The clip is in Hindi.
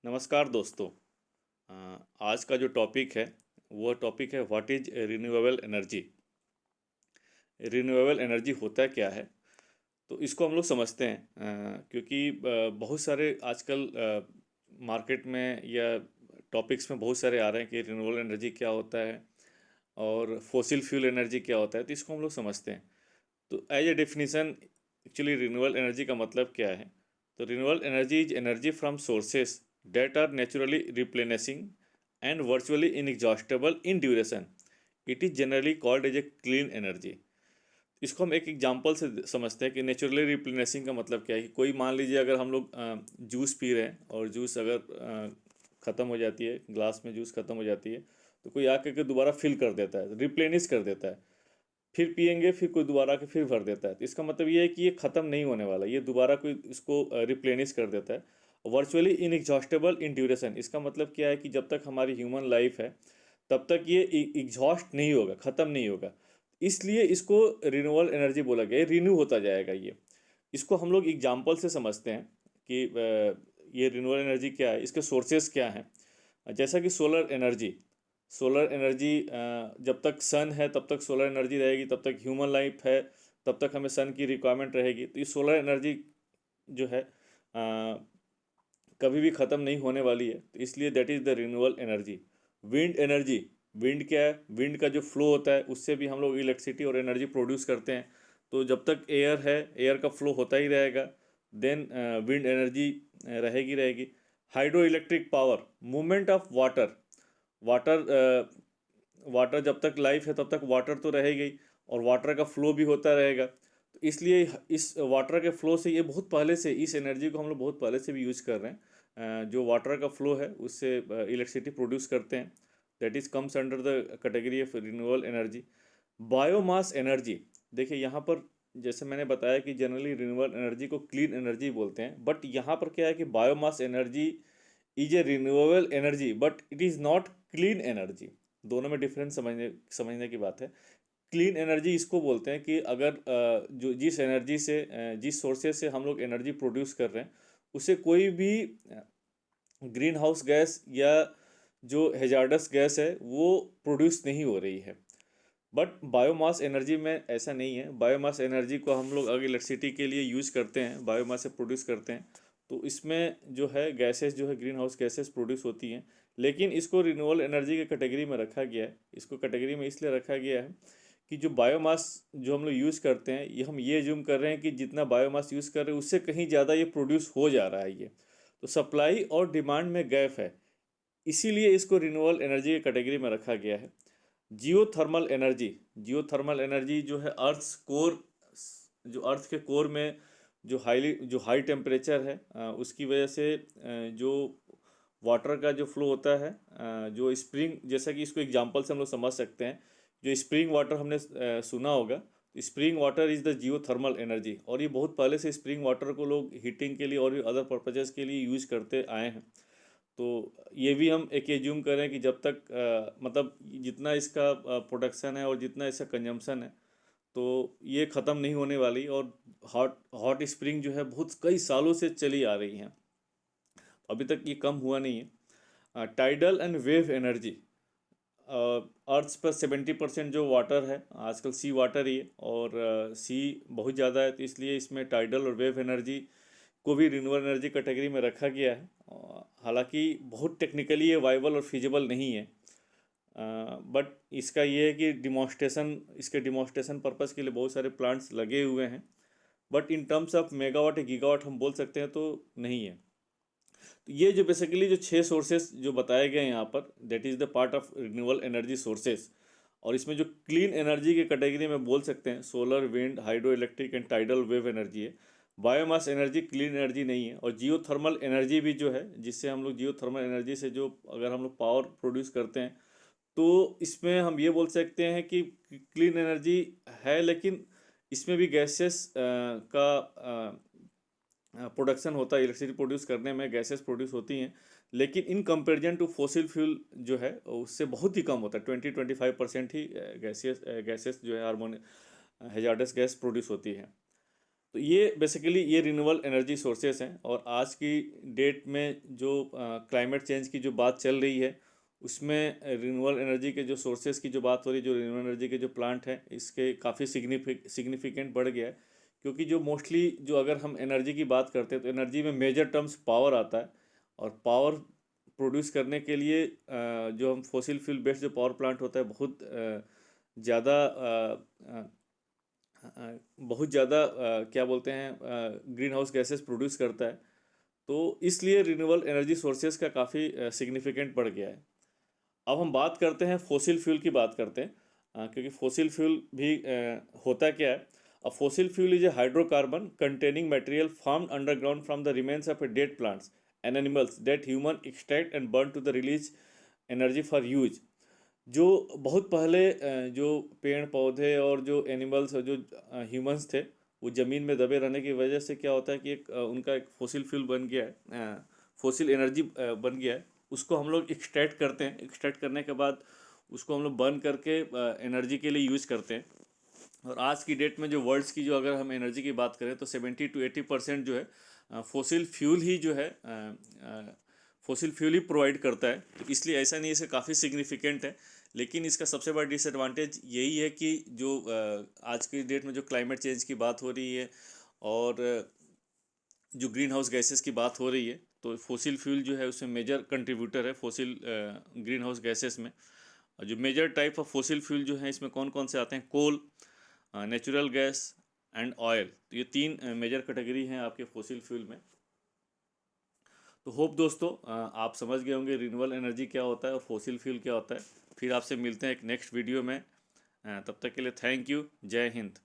नमस्कार दोस्तों। आज का जो टॉपिक है वो टॉपिक है what is renewable energy. Renewable energy होता क्या है, तो इसको हम लोग समझते हैं। क्योंकि बहुत सारे आजकल मार्केट में या टॉपिक्स में बहुत सारे आ रहे हैं कि रिन्यूएबल एनर्जी क्या होता है और फोसिल फ्यूल एनर्जी क्या होता है, तो इसको हम लोग समझते हैं। तो as a definition actually renewable energy का मतलब क्या है। तो renewable energy is energy from sources that are naturally replenishing and virtually inexhaustible in duration. It is generally called as a clean energy. इसको हम एक एग्जांपल से समझते हैं कि नेचुरली रिप्लेनिशिंग का मतलब क्या है। कि कोई मान लीजिए अगर हम लोग जूस पी रहे हैं और जूस अगर ख़त्म हो जाती है, ग्लास में जूस ख़त्म हो जाती है, तो कोई आके के दोबारा फिल कर देता है, रिप्लेनिश कर देता है। फिर पियेंगे, फिर कोई दोबारा के फिर भर देता है। तो इसका मतलब ये है कि ये ख़त्म नहीं होने वाला, ये दोबारा कोई इसको रिप्लेनिश कर देता है। वर्चुअली इनएग्जॉस्टेबल इन ड्यूरेशन, इसका मतलब क्या है कि जब तक हमारी ह्यूमन लाइफ है तब तक ये एग्जॉस्ट नहीं होगा, ख़त्म नहीं होगा। इसलिए इसको रिन्यूएबल एनर्जी बोला गया है, रिन्यू होता जाएगा ये। इसको हम लोग एग्जाम्पल से समझते हैं कि ये रिन्यूएबल एनर्जी क्या है, इसके सोर्सेस क्या हैं। जैसा कि सोलर एनर्जी, सोलर एनर्जी जब तक सन है तब तक सोलर एनर्जी रहेगी, तब तक ह्यूमन लाइफ है, तब तक हमें सन की रिक्वायरमेंट रहेगी। तो ये सोलर एनर्जी जो है कभी भी ख़त्म नहीं होने वाली है, तो इसलिए that is the renewable energy. Wind energy, wind क्या है, विंड का जो फ्लो होता है उससे भी हम लोग इलेक्ट्रिसिटी और एनर्जी प्रोड्यूस करते हैं। तो जब तक एयर है, एयर का फ्लो होता ही रहेगा, देन विंड एनर्जी रहेगी रहेगी। Hydro electric power, movement of water, water water जब तक लाइफ है तब तक वाटर तो रहेगा ही, और वाटर का फ्लो भी होता रहेगा। तो इसलिए इस वाटर के फ्लो से, ये बहुत पहले से इस एनर्जी को हम लोग बहुत पहले से भी यूज़ कर रहे हैं। जो वाटर का फ्लो है उससे इलेक्ट्रिसिटी प्रोड्यूस करते हैं। That is comes under the category of renewable energy. Biomass energy, देखिए यहाँ पर जैसे मैंने बताया कि जनरली रिन्यूएबल एनर्जी को क्लीन एनर्जी बोलते हैं, बट यहाँ पर क्या है कि biomass energy is a renewable energy but it is not clean energy. दोनों में डिफरेंस समझने समझने की बात है। क्लीन एनर्जी इसको बोलते हैं कि अगर जो जिस एनर्जी से जिस सोर्सेज से हम लोग एनर्जी प्रोड्यूस कर रहे हैं उसे कोई भी ग्रीन हाउस गैस या जो हेजार्डस गैस है वो प्रोड्यूस नहीं हो रही है। बट बायोमास एनर्जी में ऐसा नहीं है। बायोमास एनर्जी को हम लोग अगर इलेक्ट्रिसिटी के लिए यूज़ करते हैं, बायोमास से प्रोड्यूस करते हैं, तो इसमें जो है गैसेस जो है ग्रीन हाउस गैसेस प्रोड्यूस होती हैं। लेकिन इसको रिन्यूएबल एनर्जी के कैटेगरी में रखा गया है। इसको कैटेगरी में इसलिए रखा गया है कि जो बायोमास जो हम लोग यूज़ करते हैं, ये हम ये ज्यूम कर रहे हैं कि जितना बायोमास यूज़ कर रहे हैं उससे कहीं ज़्यादा ये प्रोड्यूस हो जा रहा है ये। तो सप्लाई और डिमांड में गैप है, इसीलिए इसको रिन्यूएबल एनर्जी के कैटेगरी में रखा गया है। जियोथर्मल एनर्जी, जियोथर्मल एनर्जी जो है अर्थ कोर, जो अर्थ के कोर में जो हाई टेम्परेचर है उसकी वजह से जो वाटर का जो फ्लो होता है, जो स्प्रिंग, जैसा कि इसको एग्जांपल से हम लोग समझ सकते हैं। जो स्प्रिंग वाटर हमने सुना होगा, spring water is the geothermal energy, और ये बहुत पहले से स्प्रिंग वाटर को लोग हीटिंग के लिए और भी अदर पर्पजेज़ के लिए यूज़ करते आए हैं। तो ये भी हम एक एज्यूम करें कि जब तक मतलब जितना इसका प्रोडक्शन है और जितना इसका कंजम्पशन है, तो ये ख़त्म नहीं होने वाली। और हॉट हॉट स्प्रिंग जो है बहुत कई सालों से चली आ रही हैं, अभी तक ये कम हुआ नहीं है। टाइडल एंड वेव एनर्जी, अर्थ पर 70% जो वाटर है आजकल सी वाटर ही है, और सी बहुत ज़्यादा है, तो इसलिए इसमें टाइडल और वेव एनर्जी को भी रिन्यूएबल एनर्जी कैटेगरी में रखा गया है। हालांकि बहुत टेक्निकली ये वाइबल और फिजिबल नहीं है, बट इसका ये है कि डिमॉन्स्ट्रेशन, इसके डिमॉन्स्ट्रेशन पर्पस के लिए बहुत सारे प्लांट्स लगे हुए हैं, but in terms of megawatt या गीगावाट हम बोल सकते हैं तो नहीं है। तो ये जो बेसिकली जो 6 सोर्सेस जो बताए गए हैं यहाँ पर, that is the part of renewable energy sources. और इसमें जो क्लीन एनर्जी की कैटेगरी में बोल सकते हैं solar, wind, hydro electric and tidal wave energy है। बायोमास एनर्जी क्लीन एनर्जी नहीं है। और जियोथर्मल एनर्जी भी जो है, जिससे हम लोग जियोथर्मल एनर्जी से जो अगर हम लोग पावर प्रोड्यूस करते हैं, तो इसमें हम ये बोल सकते हैं कि क्लीन एनर्जी है, लेकिन इसमें भी गैसेस का प्रोडक्शन होता है। इलेक्ट्रिसिटी प्रोड्यूस करने में गैसेस प्रोड्यूस होती हैं, लेकिन in comparison to fossil fuel जो है उससे बहुत ही कम होता है। 20-25% ही गैसेस जो है हार्मोन हेजार्डस गैस प्रोड्यूस होती है। तो ये बेसिकली ये रिन्यूएबल एनर्जी सोर्सेस हैं। और आज की डेट में जो क्लाइमेट चेंज की जो बात चल रही है, उसमें रिन्यूएबल एनर्जी के जो सोर्सेस की जो बात हो रही है, जो रिन्यूएबल एनर्जी के जो प्लांट हैं, इसके काफ़ी सिग्निफिकेंट बढ़ गया है। क्योंकि जो मोस्टली जो अगर हम एनर्जी की बात करते हैं तो एनर्जी में मेजर टर्म्स पावर आता है। और पावर प्रोड्यूस करने के लिए जो हम फोसिल फ्यूल बेस्ड जो पावर प्लांट होता है, ज़्यादा बहुत ज़्यादा क्या बोलते हैं, ग्रीन हाउस गैसेस प्रोड्यूस करता है। तो इसलिए रिन्यूएबल एनर्जी सोर्सेज का काफ़ी सिग्निफिकेंट बढ़ गया है। अब हम बात करते हैं फोसिल फ्यूल की बात करते हैं, क्योंकि फोसिल फ्यूल भी होता क्या है। A fossil fuel is a hydrocarbon containing material formed underground from the remains of a dead plants and animals that human extract and burn to the release energy for use. जो बहुत पहले जो पेड़ पौधे और जो एनिमल्स और जो ह्यूमंस थे, वो ज़मीन में दबे रहने की वजह से क्या होता है कि उनका एक फोसिल फ्यूल बन गया है, फोसिल एनर्जी बन गया है। उसको हम लोग एक्सट्रैक्ट करते हैं, एक्सट्रैक्ट करने के बाद उसको हम लोग बर्न करके एनर्जी के लिए यूज़ करते हैं। और आज की डेट में जो वर्ल्ड्स की जो अगर हम एनर्जी की बात करें तो 70 to 80% जो है फोसिल फ्यूल ही जो है फोसिल फ्यूल ही प्रोवाइड करता है। तो इसलिए ऐसा नहीं, इसे काफ़ी सिग्निफिकेंट है। लेकिन इसका सबसे बड़ा डिसएडवांटेज यही है कि जो आज की डेट में जो क्लाइमेट चेंज की बात हो रही है और जो ग्रीन हाउस गैसेस की बात हो रही है, तो फोसिल फ्यूल जो है उसमें मेजर कंट्रीब्यूटर है फोसिल ग्रीन हाउस गैसेस में। और जो major type of fossil fuel जो है इसमें कौन कौन से आते हैं, coal, natural gas and oil. तो ये तीन मेजर कैटेगरी हैं आपके फोसिल फ्यूल में। तो होप दोस्तों आप समझ गए होंगे रिन्यूएबल एनर्जी क्या होता है और फोसिल फ्यूल क्या होता है। फिर आपसे मिलते हैं एक नेक्स्ट वीडियो में। तब तक के लिए थैंक यू। जय हिंद।